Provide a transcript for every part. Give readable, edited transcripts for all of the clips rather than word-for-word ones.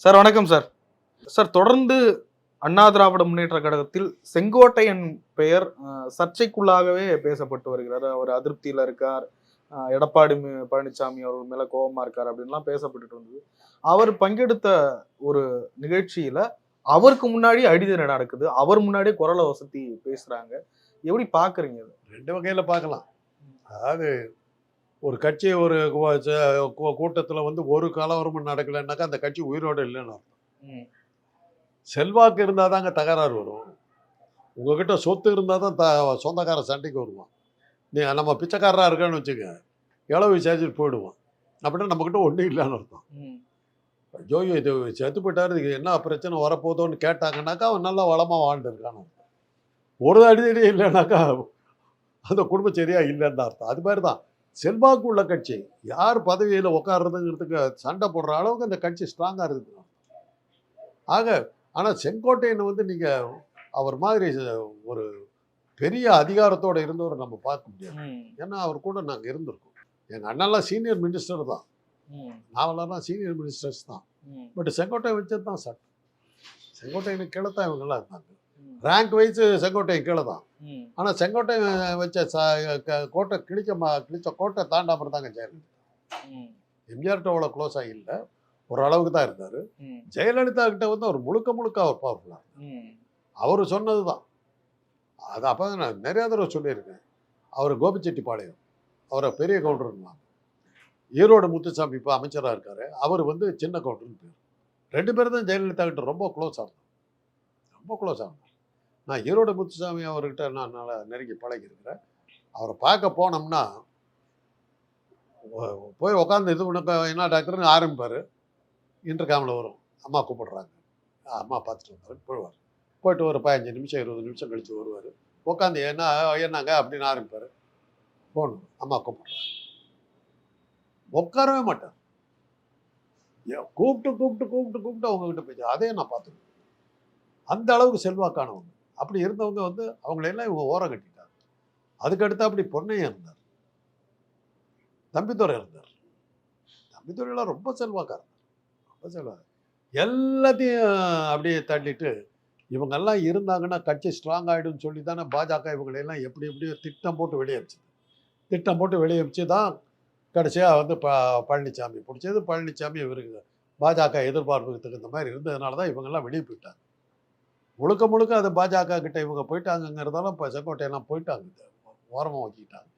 Sir வணக்கம் sir. Sir தொடர்ந்து அண்ணா திராவிட முன்னேற்ற கழகத்தில் செங்கோட்டையன் பெயர் சர்ச்சைக்குள்ளாகவே பேசப்பட்டு வருகிறார். அவர் அதிருப்தியில இருக்கார், எடப்பாடி பழனிசாமி அவர்கள் மேல கோபமா இருக்கார் அப்படின்லாம் பேசப்பட்டுட்டு இருந்தது. அவர் பங்கெடுத்த ஒரு நிகழ்ச்சியில அவருக்கு முன்னாடி அடிதடி நடக்குது, அவர் முன்னாடியே குரலை வசதி பேசுறாங்க. எப்படி பாக்குறீங்க? ரெண்டு வகையில பார்க்கலாம். அதாவது ஒரு கட்சி ஒரு கூட்டத்தில் வந்து ஒரு கலவரமும் நடக்கலைன்னாக்கா அந்த கட்சி உயிரோடு இல்லைன்னு அர்த்தம். செல்வாக்கு இருந்தால் தாங்க தகராறு வரும். உங்ககிட்ட சொத்து இருந்தால் தான் சொந்தக்கார சண்டைக்கு வருவான். நீ நம்ம பிச்சைக்காரராக இருக்கான்னு வச்சுக்க, இளவு விசாரிச்சுட்டு போயிடுவான். அப்படின்னா நம்மக்கிட்ட ஒன்றும் இல்லைன்னு அர்த்தம். ஜோயோ இது செத்து போயிட்டாரு, இதுக்கு என்ன பிரச்சனை வரப்போதோன்னு கேட்டாங்கன்னாக்கா அவன் நல்லா வளமாக வாழ்ந்துருக்கான்னு அர்த்தம். ஒரு அடிதடி இல்லைன்னாக்கா அந்த குடும்பம் சரியாக இல்லைன்னு அர்த்தம். அது மாதிரி தான் செல்வாக்கு உள்ள கட்சி யார் பதவியில் உட்காருறதுங்கிறதுக்கு சண்டை போடுற அளவுக்கு அந்த கட்சி ஸ்ட்ராங்காக இருக்குது. ஆக ஆனால் செங்கோட்டையனை வந்து நீங்கள் அவர் மாதிரி ஒரு பெரிய அதிகாரத்தோடு இருந்தவரை நம்ம பார்க்க முடியாது. ஏன்னா அவர் கூட நாங்கள் இருந்திருக்கோம். எங்கள் அண்ணெல்லாம் சீனியர் மினிஸ்டர் தான், நாவலெல்லாம் சீனியர் மினிஸ்டர்ஸ் தான். பட் செங்கோட்டையன் வச்சது தான் சட்டம். செங்கோட்டையனுக்கு கீழே தான் இவங்கெல்லாம் இருந்தாங்க. ரேங்க் வைஸ் செங்கோட்டையன் கீழே தான். ஆனால் செங்கோட்டையன் வச்ச கோட்டை கிழிச்ச கோட்டை தாண்டாம இருந்தாங்க ஜெயலலிதா. எம்ஜிஆர்கிட்ட அவ்வளோ க்ளோஸாக இல்லை, ஓரளவுக்கு தான் இருந்தார். ஜெயலலிதா கிட்ட வந்து அவர் முழுக்க அவர் பவர்ஃபுல்லாக. அவர் சொன்னது தான் அது. அப்போ நான் நிறையா தடவை சொல்லியிருக்கேன். அவர் கோபிச்செட்டிப்பாளையம், அவரை பெரிய கவுண்டர்னா. ஈரோடு முத்துசாமி இப்போ அமைச்சராக இருக்கார், அவர் வந்து சின்ன கவுண்டர்னு பேர். ரெண்டு பேரும் தான் ஜெயலலிதா கிட்ட ரொம்ப க்ளோஸாக இருந்தாங்க, ரொம்ப க்ளோஸாக இருந்தாங்க. நான் ஈரோடு முத்துசாமி அவர்கிட்ட நான் நல்லா நெருங்கி பழகிருக்கிறேன். அவரை பார்க்க போனோம்னா போய் உட்காந்து இது உனக்கு என்ன டாக்டர்னு ஆரம்பிப்பார். இன்டர்காமில் வரும், அம்மா கூப்பிடுறாங்க, அம்மா பார்த்துட்டு வந்தார், போயிடுவார். போயிட்டு ஒரு 15 நிமிஷம் 20 நிமிஷம் கழித்து வருவார். உட்காந்து என்னங்க அப்படின்னு ஆரம்பிப்பார். போகணும், அம்மா கூப்பிடுறாங்க. உட்காரவே மாட்டார். கூப்பிட்டு அவங்ககிட்ட போயிட்டு அதே நான் பார்த்துருக்கேன். அந்த அளவுக்கு செல்வாக்கானவங்க. அப்படி இருந்தவங்க வந்து அவங்களெல்லாம் இவங்க ஓரம் கட்டிட்டாங்க. அதுக்கடுத்து அப்படி பொன்னையா இருந்தார், தம்பித்துறை இருந்தார். தம்பித்துறையெல்லாம் ரொம்ப செல்வாக்கா இருந்தார், ரொம்ப செல்வாக்கு. எல்லாத்தையும் அப்படியே தள்ளிட்டு இவங்கெல்லாம் இருந்தாங்கன்னா கட்சி ஸ்ட்ராங் ஆகிடும்னு சொல்லி தானே பாஜக இவங்களெல்லாம் எப்படி எப்படியோ திட்டம் போட்டு வெளியேச்சு தான் கடைசியாக வந்து பழனிசாமி பிடிச்சது. பழனிசாமி இவருக்கு பாஜக எதிர்பார்ப்புக்கு தகுந்த மாதிரி இருந்ததுனால தான் இவங்கெல்லாம் வெளியே போயிட்டாங்க. முழுக்க அது பாஜக கிட்ட இவங்க போயிட்டாங்கிறதால இப்போ செங்கோட்டையெல்லாம் போயிட்டாங்க, ஓரமாக வச்சுக்கிட்டாங்க.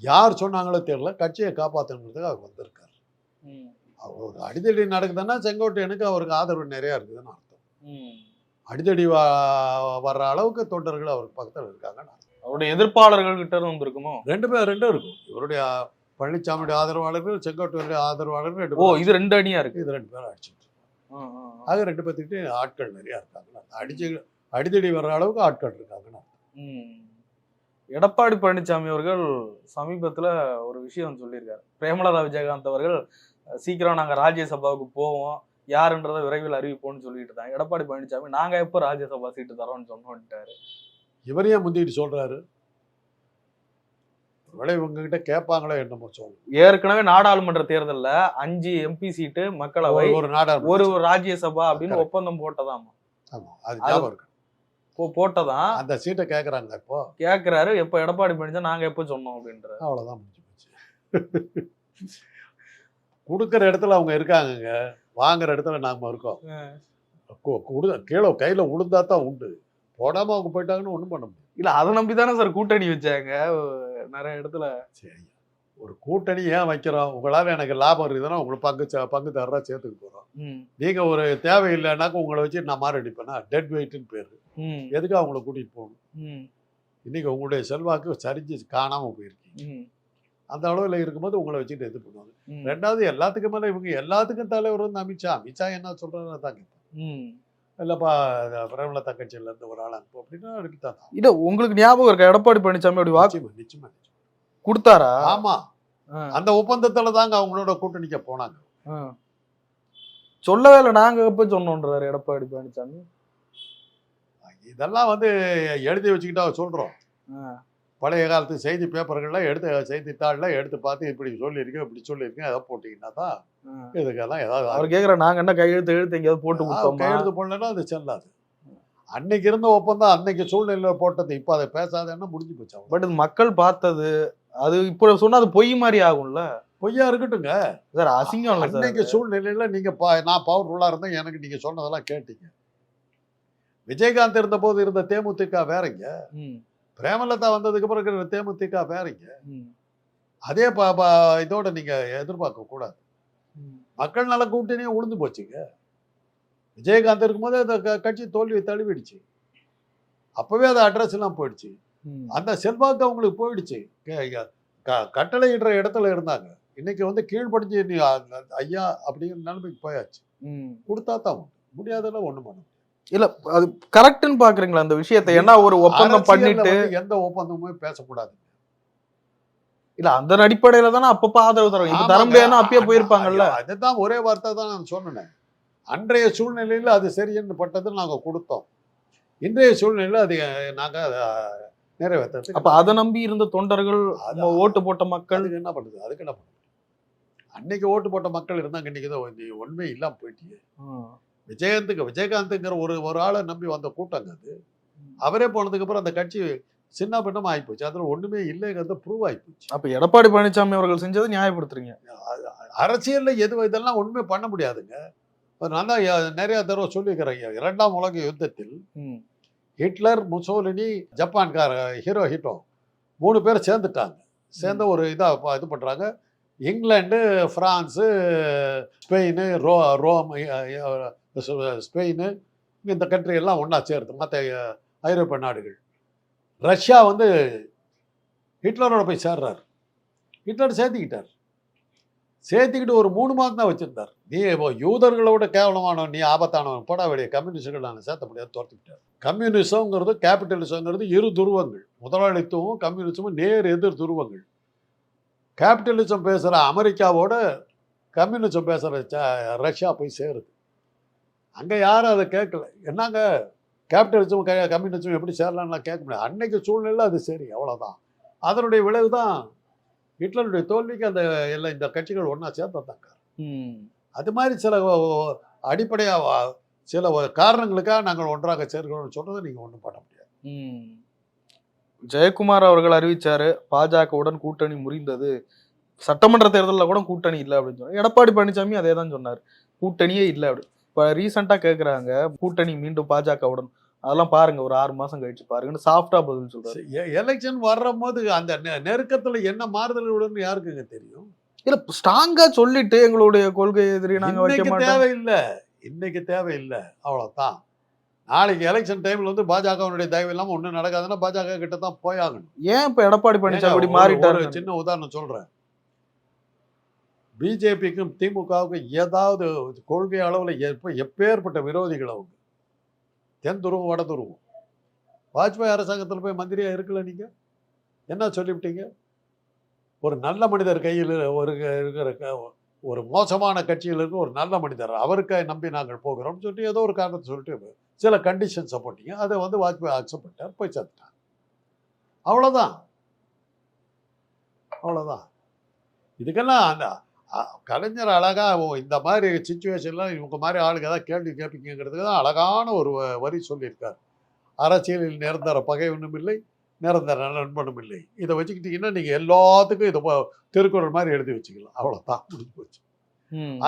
யார் சொன்னாங்களோ தெரியல, கட்சியை காப்பாற்றணுங்கிறதுக்கு அவர் வந்திருக்காரு. ஒரு அடிதடி நடக்குதுன்னா செங்கோட்டையனுக்கு அவருக்கு ஆதரவு நிறையா இருக்குதுன்னு அர்த்தம். அடிதடி வர்ற அளவுக்கு தொண்டர்கள் அவருக்கு பக்கத்தில் இருக்காங்கன்னு அர்த்தம். அவருடைய எதிர்ப்பாளர்கள் கிட்ட வந்துருக்குமோ? ரெண்டும் இருக்கும். இவருடைய பழனிசாமியுடைய ஆதரவாளர்கள், செங்கோட்டையனுடைய ஆதரவாளர்கள். இது ரெண்டு அணியா இருக்கு. இது ரெண்டு பேரும் அடிச்சுட்டு ஆக ரெண்டு பேர்த்துக்கிட்டே ஆட்கள் நிறையா இருக்காங்க. அடிதடி வர்ற அளவுக்கு ஆட்கள் இருக்காங்கன்னு. எடப்பாடி பழனிசாமி அவர்கள் சமீபத்தில் ஒரு விஷயம் சொல்லியிருக்காரு. பிரேமலதா விஜயகாந்த் அவர்கள் சீக்கிரம் நாங்கள் ராஜ்யசபாவுக்கு போவோம், யாருன்றதை விரைவில் அறிவிப்போம்னு சொல்லிட்டு இருந்தாங்க. எடப்பாடி பழனிசாமி நாங்கள் எப்போ ராஜ்யசபா சீட்டு தரோம்னு சொன்னோன்ட்டாரு. இவரையே முந்திட்டு சொல்றாரு. இவங்ககிட்ட கேட்பாங்களோ என்னமோ சொல்லுங்க. ஏற்கனவே நாடாளுமன்ற தேர்தலில் 5 MP சீட்டு, மக்களவை, ஒரு ராஜ்யசபா அப்படின்னு ஒப்பந்தம் போட்டதாமா. போட்டதான் அந்த சீட்டை கேட்கறாங்க. இப்போ கேட்கிறாரு, எப்போ எடப்பாடி பழனிசாமி நாங்க எப்போ சொன்னோம் அப்படின்ற. அவ்வளவுதான் முடிஞ்சு போச்சு. கொடுக்குற இடத்துல அவங்க இருக்காங்க, வாங்குற இடத்துல நாம இருக்கோம். கீழே கையில உளுந்தா தான் உண்டு, போடாம அவங்க போயிட்டாங்கன்னு ஒண்ணும் பண்ண முடியும். இல்ல அதை நம்பிதானே சார் கூட்டணி வச்சாங்க நிறைய இடத்துல. சரி, ஒரு கூட்டணி ஏன் வைக்கிறோம்? உங்களால எனக்கு லாபம் இருக்குதுன்னா உங்களுக்கு பங்குதாரரா சேர்த்துக்க போறோம். நீங்க ஒரு தேவையில்லைனாக்க உங்களை வச்சு நான் மாறி அடிப்பேன்னா டெட் வெயிட்னு பேரு. எதுக்கு அவங்கள கூட்டிட்டு போகணும்? இன்னைக்கு உங்களுடைய செல்வாக்கு சரிஞ்சு காணாம போயிருக்கீங்க. அந்த அளவுல இருக்கும்போது உங்களை வச்சுட்டு எது பண்ணுவாங்க? ரெண்டாவது, எல்லாத்துக்கும் மேல இவங்க எல்லாத்துக்கும் தலைவர் வந்து அமித்ஷா என்ன சொல்றாரு தான் கேட்பேன். இல்லப்பா பிரேமலதா கட்சியில இருந்து ஒரு ஆள் அனுப்பு அப்படின்னா அனுப்பித்தான். இல்ல உங்களுக்கு ஞாபகம் இருக்கா எடப்பாடி பழனிசாமி அப்படி வாக்கு நிச்சயமா கொடுத்தாரா? ஆமா, அந்த ஒப்பந்தத்துல தாங்க அவங்களோட கூட்டணிக்க போனாங்க. சொல்லவே இல்லை, நாங்க எப்ப சொன்னோன்றாரு எடப்பாடி பழனிசாமி. இதெல்லாம் வந்து எழுதி வச்சுக்கிட்டா சொல்றோம். பழைய காலத்து செய்தி பேப்பர்கள்லாம் எடுத்து செய்தித்தாள்லாம் எடுத்து பார்த்து இப்படி சொல்லியிருக்கேன் இப்படி சொல்லியிருக்கேன் எதை போட்டிங்கன்னா தான் இதுக்கெல்லாம் ஏதாவது அவர் கேட்குற நாங்கள் என்ன கையெழுத்து எழுத்து எங்கேயாவது போட்டு கொடுத்தோம் கையெழுத்து போடலன்னா அது செல்லாது. அன்னைக்கு இருந்த ஒப்பந்தம் அன்னைக்கு சூழ்நிலையில் போட்டது இப்போ அதை பேசாதேன்னா முடிஞ்சு போச்சு. பட் இது மக்கள் பார்த்தது அது இப்போ சொன்னா அது பொய் மாதிரி ஆகும்ல. பொய்யா இருக்கட்டுங்க சார், அசிங்கம் இல்லை சார். அன்னைக்கு சூழ்நிலையில நீங்க நான் பவர்ஃபுல்லா இருந்தேன், எனக்கு நீங்க சொன்னதெல்லாம் கேட்டீங்க. விஜயகாந்த் இருந்த போது இருந்த தேமுதிக வேறங்க, பிரேமலதா வந்ததுக்கு அப்புறம் இருக்கிற தேமுதிக வேறங்க. அதே இதோட நீங்க எதிர்பார்க்க கூடாது. மக்கள் நல கூட்டணியும் உளுந்து போச்சுங்க. விஜயகாந்த் இருக்கும்போது அந்த கட்சி தோல்வி தழுவிடுச்சு. அப்பவே அது அட்ரஸ் எல்லாம் போயிடுச்சு. அந்த செல்வாக்கு அவங்களுக்கு போயிடுச்சு. கட்டளையிடுற இடத்துல இருந்தாங்க. இன்னைக்கு வந்து கீழ்படிஞ்சு நீ ஐயா அப்படிங்கிற நிலைமைக்கு போயாச்சு. கொடுத்தா தான் முடியாதெல்லாம் ஒண்ணு பண்ண இல்ல. அது கரெக்ட்னு பாக்குறீங்களா அந்த விஷயத்தை? ஏன்னா ஒரு ஒப்பந்தம் பண்ணிட்டு எந்த ஒப்பந்தமுமே பேசக்கூடாது. இல்ல அந்த அடிப்படையில தானே அப்பப்ப ஆதரவு தரும். இப்ப தர முடியாதுன்னா அப்பயே போயிருப்பாங்கல்ல. அதுதான் ஒரே வார்த்தை தான் நான் சொன்னேன். அன்றைய சூழ்நிலையில அது சரியென்று பட்டது நாங்க கொடுத்தோம். இன்றைய சூழ்நிலையில அது நாங்க நிறைவேற்றது. அப்ப அதை நம்பி இருந்த தொண்டர்கள், ஓட்டு போட்ட மக்கள் என்ன பண்ணுது? அதுக்கு என்ன பண்ணுது? அன்னைக்கு ஓட்டு போட்ட மக்கள் இருந்தாங்க, இன்னைக்கு தான் உண்மை இல்லாம போயிட்டீங்க. விஜயகாந்துங்கிற ஒரு ஆளை நம்பி வந்த கூட்டங்க அது. அவரே போனதுக்கு அப்புறம் அந்த கட்சி சின்ன பின்னமா ஆயிப்போச்சு. அதுல ஒண்ணுமே இல்லைங்கிறத ப்ரூவ் ஆயிப்போச்சு. அப்ப எடப்பாடி பழனிசாமி அவர்கள் செஞ்சதை நியாயப்படுத்துறீங்க. அரசியல்ல இதெல்லாம் ஒண்ணுமே பண்ண முடியாதுங்க. நான் தான் நிறைய தடவை சொல்லிக்கிறேன். 2ஆம் உலக யுத்தத்தில் ஹிட்லர், முசோலினி, ஜப்பான்கார ஹிட்டோ 3 பேர் சேர்ந்துட்டாங்க. சேர்ந்த ஒரு இதாக இது பண்ணுறாங்க. England, France, Spain, Rome, Spain இந்த கண்ட்ரி எல்லாம் ஒன்றா சேர்த்து மற்ற ஐரோப்பிய நாடுகள். ரஷ்யா வந்து ஹிட்லரோட போய் சேர்றாரு. ஹிட்லர் சேர்த்துக்கிட்டு ஒரு 3 மாதம் தான் வச்சிருந்தார். நீ யூதர்களோட கேவலமானவன், நீ ஆபத்தானவன், போடா வெளியே, கம்யூனிஸ்டுகள் நான் சேர்த்த முடியாது, துரத்திவிட்டார். கம்யூனிசம்ங்கிறது கேபிட்டலிசம்ங்கிறது இரு துருவங்கள். முதலாளித்துவமும் கம்யூனிசமும் நேர் எதிர் துருவங்கள். கேபிட்டலிசம் பேசுகிற அமெரிக்காவோட கம்யூனிசம் பேசுகிற ரஷ்யா போய் சேருது. அங்கே யாரும் அதை கேட்கல. என்னங்க கேபிட்டலிசம் கம்யூனிசம் எப்படி சேரலாம்லாம் கேட்க முடியாது. அன்னைக்கு சூழ்நிலை அது சரி, அவ்வளோதான். அதனுடைய விளைவு தான் ஹிட்லருடைய தோல்விக்கு அந்த எல்லாம் இந்த கட்சிகள் ஒன்றா சேர்ந்தாங்க. அது மாதிரி சில அடிப்படையாக சில காரணங்களுக்காக நாங்கள் ஒன்றாக சேர்க்கிறோம்னு சொல்றதை நீங்க ஒன்றும் பண்ண முடியாது. ஜெயக்குமார் அவர்கள் அறிவிச்சாரு பாஜகவுடன் கூட்டணி முறிந்தது, சட்டமன்ற தேர்தலில் கூட கூட்டணி இல்லை அப்படின்னு சொன்னார். எடப்பாடி பழனிசாமி அதே தான் சொன்னார், கூட்டணியே இல்லை அப்படி. இப்போ ரீசெண்டாக கேட்குறாங்க கூட்டணி மீண்டும் பாஜகவுடன், அதெல்லாம் பாருங்க ஒரு 6 மாசம் கழிச்சு பாருங்கன்னு சாஃப்டா பதில் சொல்றாரு. எலெக்ஷன் வர்ற போது அந்த நெருக்கத்துல என்ன மாறுதல் விடுன்னு யாருக்குங்க தெரியும்? இல்ல ஸ்ட்ராங்கா சொல்லிட்டு எங்களுடைய கொள்கை எதிரி நாங்க வைக்க மாட்டோம், தேவையில்லை, இன்னைக்கு தேவையில்லை, அவ்வளவுதான். நாளைக்கு எலெக்ஷன் டைம்ல வந்து பாஜகவுடைய தயவு இல்லாம ஒண்ணும் நடக்காதுன்னா பாஜக கிட்ட தான் போயாகணும். ஏன் இப்ப எடப்பாடி பழனிசாமி மாறிட்டாரு? சின்ன உதாரணம் சொல்றேன். பிஜேபிக்கும் திமுகவுக்கும் ஏதாவது கொள்கை அளவுல எப்பேற்பட்ட விரோதிகள் அவங்க, தென் துருவம் வட துருவம். வாஜ்பாய் அரசாங்கத்தில் போய் மந்திரியா இருக்கல, நீங்க என்ன சொல்லிவிட்டீங்க? ஒரு நல்ல மனிதர் கையில் இருக்கிற ஒரு மோசமான கட்சியில் இருக்க ஒரு நல்ல மனிதர், அவருக்கு நம்பி நாங்கள் போகிறோம்னு சொல்லிட்டு ஏதோ ஒரு காரணத்தை சொல்லிட்டு சில கண்டிஷன்ஸை போட்டீங்க. அதை வந்து வாஜ்பாய் அக்செப்ட் பண்ணார், போய் சேர்த்துட்டார். அவ்வளோதான். இதுக்கெல்லாம் அந்த கலைஞர் அழகா இந்த மாதிரி சிச்சுவேஷன்லாம் இவங்க மாதிரி ஆளுங்க தான் கேள்வி கேட்பீங்கிறதுக்கு தான் அழகான ஒரு வரி சொல்லியிருக்கார். அரசியலில் நிரந்தர பகை ஒன்றும் இல்லை, நிரந்தர நண்பனும் இல்லை. இதை வச்சுக்கிட்டீங்கன்னா நீங்க எல்லாத்துக்கும் இதை திருக்குறள் மாதிரி எழுதி வச்சுக்கலாம், அவ்வளோதான், முடிஞ்சு போச்சு.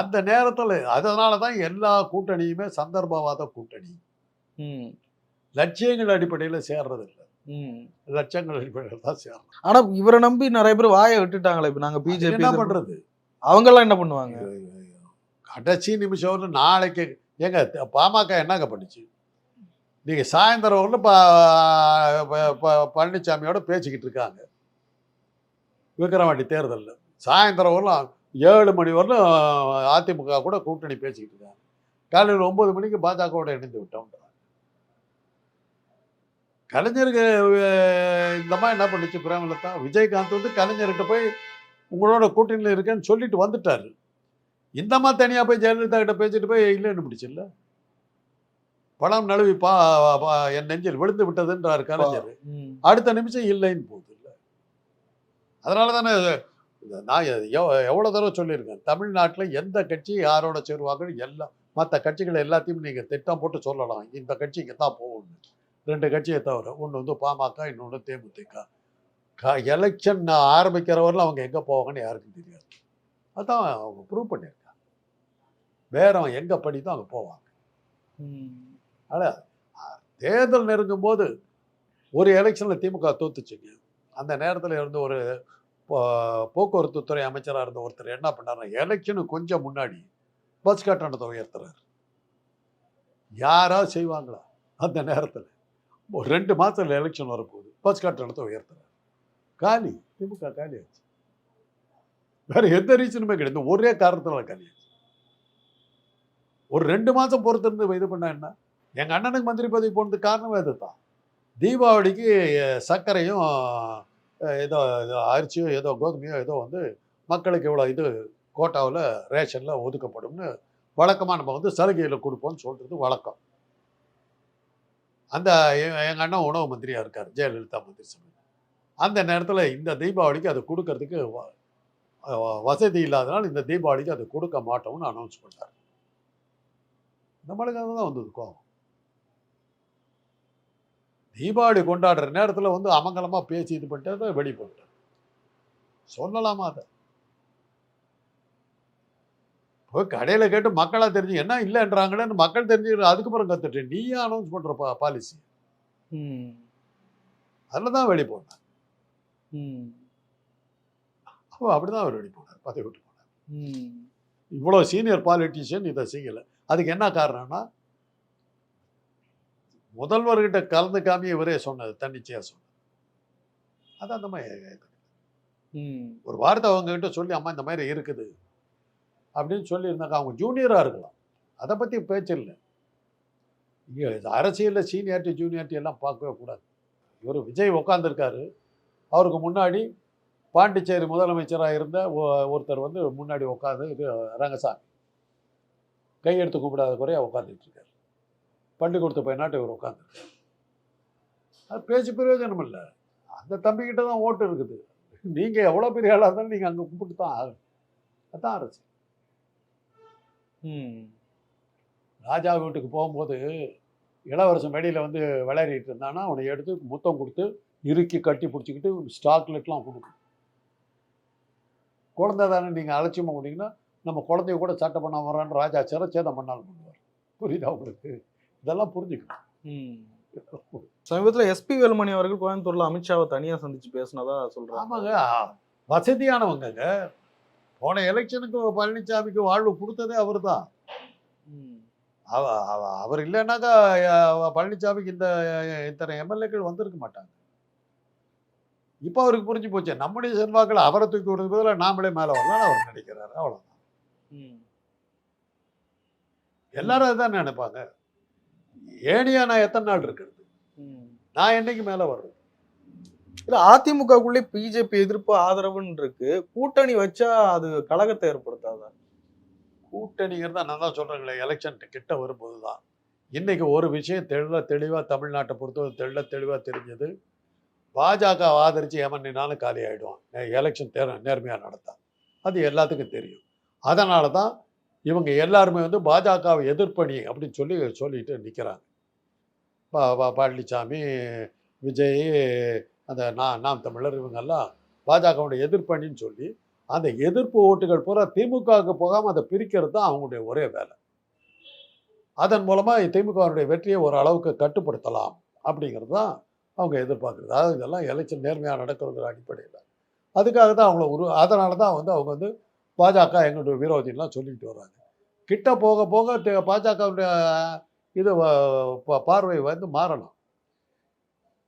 அந்த நேரத்தில் அதனாலதான் எல்லா கூட்டணியுமே சந்தர்ப்பவாத கூட்டணி, லட்சியங்கள் அடிப்படையில் சேர்றது இல்லை, லட்சங்கள் அடிப்படையில் தான் சேர்றது. ஆனா இவரை நம்பி நிறைய பேர் வாயை விட்டுட்டாங்களே. இப்ப நாங்க பிஜேபி என்ன பண்றது? அவங்க எல்லாம் என்ன பண்ணுவாங்க? கடைசி நிமிஷம் நாளைக்கு ஏங்க பாமக என்னங்க பண்ணுச்சு? நீங்க சாயந்தரம் வரல பழனிசாமியோட பேசிக்கிட்டு இருக்காங்க விக்கிரவாண்டி தேர்தலில். சாயந்தரம் வரலாம் 7 மணி வரலும் அதிமுக கூட கூட்டணி பேசிக்கிட்டு இருக்காங்க. காலையில் 9 மணிக்கு பாஜகவோட இணைந்து விட்டோம். கலைஞருக்கு இந்த மாதிரி என்ன பண்ணுச்சு பிரேமலதா? விஜயகாந்த் வந்து கலைஞர்கிட்ட போய் உங்களோட கூட்டணியில் இருக்கேன்னு சொல்லிட்டு வந்துட்டாரு. இந்த மாதிரி தனியா போய் ஜெயலலிதா கிட்ட பேசிட்டு போய் இல்லைன்னு முடிச்சுல்ல, பணம் நழுவி என் நெஞ்சில் விழுந்து விட்டதுன்றாரு கலைஞர். அடுத்த நிமிஷம் இல்லைன்னு போகுது. அதனால தானே நான் எவ்வளோ தடவை சொல்லியிருக்கேன், தமிழ்நாட்டில் எந்த கட்சி யாரோட சேருவாங்கன்னு எல்லாம் மற்ற கட்சிகள் எல்லாத்தையும் நீங்கள் திட்டம் போட்டு சொல்லலாம், இந்த கட்சி இங்கே தான் போகணும். 2 கட்சியை தவிர, ஒன்று வந்து பாமக, இன்னொன்று தேமுதிக. எலெக்ஷன் ஆரம்பிக்கிற வரல அவங்க எங்கே போவாங்கன்னு யாருக்கும் தெரியாது. அதான் அவங்க ப்ரூவ் பண்ணியிருக்காங்க. வேறவன் எங்கே படித்தோ அங்கே போவாங்க. ஆனால் தேர்தல் நெருங்கும் போது ஒரு எலெக்ஷனில் திமுக தோத்துச்சுங்க. அந்த நேரத்தில் இருந்து ஒரு போக்குவரத்து துறை அமைச்சராக இருந்த ஒருத்தர் என்ன பண்ணாருன்னா, எலெக்ஷனுக்கு கொஞ்சம் முன்னாடி பஸ் கட்டணத்தை உயர்த்துறாரு. யாராவது செய்வாங்களா? அந்த நேரத்தில் 2 மாதத்தில் எலெக்ஷன் வரப்போகுது, பஸ் கட்டணத்தை உயர்த்துறாரு. காலி, திமுக காலி ஆச்சு. வேற எந்த ரீசனுமே கிடையாது, ஒரே காரணத்தினால காலி ஆச்சு. ஒரு 2 மாதம் பொறுத்திருந்து இது பண்ண என்ன? எங்கள் அண்ணனுக்கு மந்திரி பதவி போனதுக்கு காரணமே அதுதான். தீபாவளிக்கு சர்க்கரையும் ஏதோ அரிசியோ ஏதோ கோதுமையோ ஏதோ வந்து மக்களுக்கு இவ்வளோ இது கோட்டாவில் ரேஷனில் ஒதுக்கப்படும்னு வழக்கமாக நம்ம வந்து சலுகையில் கொடுப்போம்னு சொல்கிறது வழக்கம். அந்த எங்கள் அண்ணன் உணவு மந்திரியாக இருக்கார், ஜெயலலிதா மந்திரி சபை. அந்த நேரத்தில் இந்த தீபாவளிக்கு அதை கொடுக்கறதுக்கு வசதி இல்லாதனால இந்த தீபாவளிக்கு அதை கொடுக்க மாட்டோம்னு அனௌன்ஸ் பண்ணார். நம்மளுக்கு தான் வந்தது கோவம். தீபாவளி கொண்டாடுற நேரத்தில் வந்து அமங்கலமாக பேசி இது பண்ணிட்டு வெளியே போட்டார். சொல்லலாமா? அதை போய் கடையில் கேட்டு மக்களாக தெரிஞ்சு என்ன இல்லைன்றாங்களேன்னு மக்கள் தெரிஞ்சுக்கிட்டு அதுக்கப்புறம் கற்றுட்டு நீயே அனௌன்ஸ் பண்ணுற பாலிசி அதில் தான் வெளியே போனார். அப்போ அப்படிதான் அவர் வெளியே போனார், பதவி விட்டு போனார். இவ்வளோ சீனியர் பாலிட்டிஷியன் இதை செய்யலை. அதுக்கு என்ன காரணம்னா, முதல்வர்கிட்ட கலந்துக்காம இவரே சொன்னது, தன்னிச்சையா சொன்னது. அது அந்த மாதிரி ஒரு வார்த்தை அவங்க கிட்ட சொல்லி, அம்மா இந்த மாதிரி இருக்குது அப்படின்னு சொல்லியிருந்தாங்க. அவங்க ஜூனியராக இருக்கலாம், அதை பற்றி பேச்சு இல்லை. இங்கே அரசியலில் சீனியாரிட்டி ஜூனியாரிட்டி எல்லாம் பார்க்கவே கூடாது. இவர் விஜய் உட்காந்துருக்காரு, அவருக்கு முன்னாடி பாண்டிச்சேரி முதலமைச்சராக இருந்த ஒருத்தர் வந்து முன்னாடி உட்காந்து, இது ரங்கசாமி கையெடுத்து கூப்பிடாத குறையா உட்காந்துட்டு இருக்காரு. பள்ளிக்கூடத்து பையனாட்டு இவர் உட்காந்துருக்காரு. அது பேச்சு பிரயோஜனம் இல்லை. அந்த தம்பிக்கிட்ட தான் ஓட்டு இருக்குது. நீங்கள் எவ்வளோ பெரிய ஆளாக இருந்தாலும் நீங்கள் அங்கே கும்பிட்டு தான் ஆகணும். அதுதான் அரசு. ராஜா வீட்டுக்கு போகும்போது இளவரசன் வெளியில் வந்து விளையாடிட்டு இருந்தானா அவனை எடுத்து முத்தம் கொடுத்து இறுக்கி கட்டி பிடிச்சிக்கிட்டு ஸ்டாக்லெட்லாம் கொடுக்கும். குழந்தை தானே நீங்கள் அலட்சியமாக பண்ணிங்கன்னா நம்ம குழந்தைய கூட சட்டை பண்ண வரான்னு ராஜா சிரச்சேதம் பண்ணாலும் பண்ணுவார். புரியுதா உங்களுக்கு? இதெல்லாம் புரிஞ்சுக்கணும். சமீபத்தில் எஸ்பி வேலுமணி அவர்கள் கோயம்புத்தூர்ல அமித்ஷாவை தனியாக சந்திச்சு பேசினதா சொல்றாங்க. ஆமாங்க, வசதியானவங்க. போன எலெக்ஷனுக்கு பழனிசாமிக்கு வாழ்வு கொடுத்ததே அவர் தான். அவர் இல்லைன்னாக்கா பழனிசாமிக்கு இத்தனை எம்எல்ஏக்கள் வந்திருக்க மாட்டாங்க. இப்போ அவருக்கு புரிஞ்சு போச்சு, நம்முடைய செல்வாக்கள் அவரை தூக்கி விடுறது பதில் நாமளே மேலே வரலான்னு அவர் நினைக்கிறாரு. அவ்வளோதான். எல்லாரும் அதுதான் நினைப்பாங்க. ஏனியா நான் எத்தனை நாள் இருக்கிறது, நான் என்னைக்கு மேலே வர்றது? இல்லை, அதிமுகக்குள்ளே பிஜேபி எதிர்ப்பு ஆதரவுன்னு இருக்கு. கூட்டணி வச்சா அது கலகத்தை ஏற்படுத்தாதா? கூட்டணிங்கிறதா நான் தான் சொல்கிறேங்களே, எலெக்ஷன் கிட்ட வரும்போது தான் இன்றைக்கி ஒரு விஷயம் தெளிவாக தமிழ்நாட்டை பொறுத்தவரை தெளிவாக தெரிஞ்சது. பாஜக ஆதரித்து ஏமன்னினாலும் காலி ஆகிடுவான் எலெக்ஷன் நேர்மையாக நடத்தா. அது எல்லாத்துக்கும் தெரியும். அதனால தான் இவங்க எல்லாருமே வந்து பாஜகவை எதிர்ப்பணி அப்படின்னு சொல்லிட்டு நிற்கிறாங்க. பழனிசாமி, விஜய், அந்த நாம் தமிழர் இவங்கெல்லாம் பாஜகவுடைய எதிர்ப்பணின்னு சொல்லி அந்த எதிர்ப்பு ஓட்டுகள் பூரா திமுகவுக்கு போகாமல் அதை பிரிக்கிறது தான் அவங்களுடைய ஒரே வேலை. அதன் மூலமாக திமுகவுடைய வெற்றியை ஒரு அளவுக்கு கட்டுப்படுத்தலாம் அப்படிங்கிறது தான் அவங்க எதிர்பார்க்குறது. அதாவது இதெல்லாம் எலெக்ஷன் நேர்மையாக நடக்கிறங்கிற அடிப்படையில் அதுக்காக தான் அவங்கள அதனால தான் வந்து அவங்க வந்து பாஜக எங்களுடைய விரோதின்லாம் சொல்லிக்கிட்டு வர்றாங்க. கிட்ட போக போக பாஜகவுடைய இது பார்வை வந்து மாறலாம்.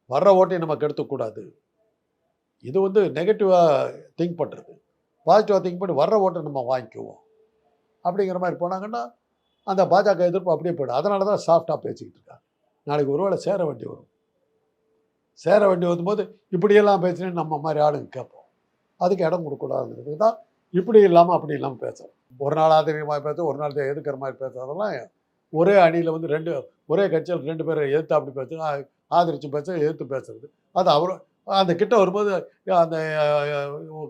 வர்ற ஓட்டையும் நமக்கு எடுத்துக்கூடாது. இது வந்து நெகட்டிவாக திங்க் பண்ணுறது. பாசிட்டிவாக திங்க் பண்ணி வர்ற ஓட்டை நம்ம வாங்கிக்குவோம் அப்படிங்கிற மாதிரி போனாங்கன்னா அந்த பாஜக எதிர்ப்பு அப்படியே போய்டும். அதனால தான் சாஃப்டாக பேசிக்கிட்டு இருக்காங்க. நாளைக்கு ஒருவேளை சேர வேண்டி வரும். சேர வேண்டி வரும்போது இப்படியெல்லாம் பேசுனேன்னு நம்ம மாதிரி ஆளுங்க கேட்போம். அதுக்கு இடம் கொடுக்கூடாதுங்கிறது தான் இப்படி இல்லாமல் அப்படி இல்லாமல் பேசுகிறோம். ஒரு நாள் ஆதரவாக பேச, ஒரு நாள் எதிர்க்கிற மாதிரி பேசுறதெல்லாம் ஒரே அணியில் வந்து ஒரே கட்சியில் 2 பேரை எதிர்த்து அப்படி பேச, ஆதரித்து பேச, எதிர்த்து பேசுறது. அது அந்த கிட்ட வரும்போது அந்த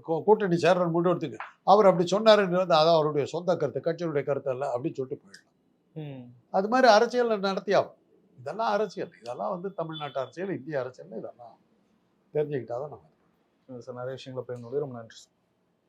கூட்டணி சேர்ற முடிவெடுத்துக்கு அவர் அப்படி சொன்னாருன்னு வந்து அதான் அவருடைய சொந்த கருத்து, கட்சியினுடைய கருத்து அல்ல அப்படின்னு சொல்லிட்டு போயிடலாம். அது மாதிரி அரசியல் நடத்தியாகும். இதெல்லாம் அரசியல், இதெல்லாம் வந்து தமிழ்நாட்டு அரசியல், இந்திய அரசியல், இதெல்லாம் தெரிஞ்சுக்கிட்டாதான் நம்ம சார் நிறைய விஷயங்களை பகிர்ந்து ரொம்ப நன்றி சார்.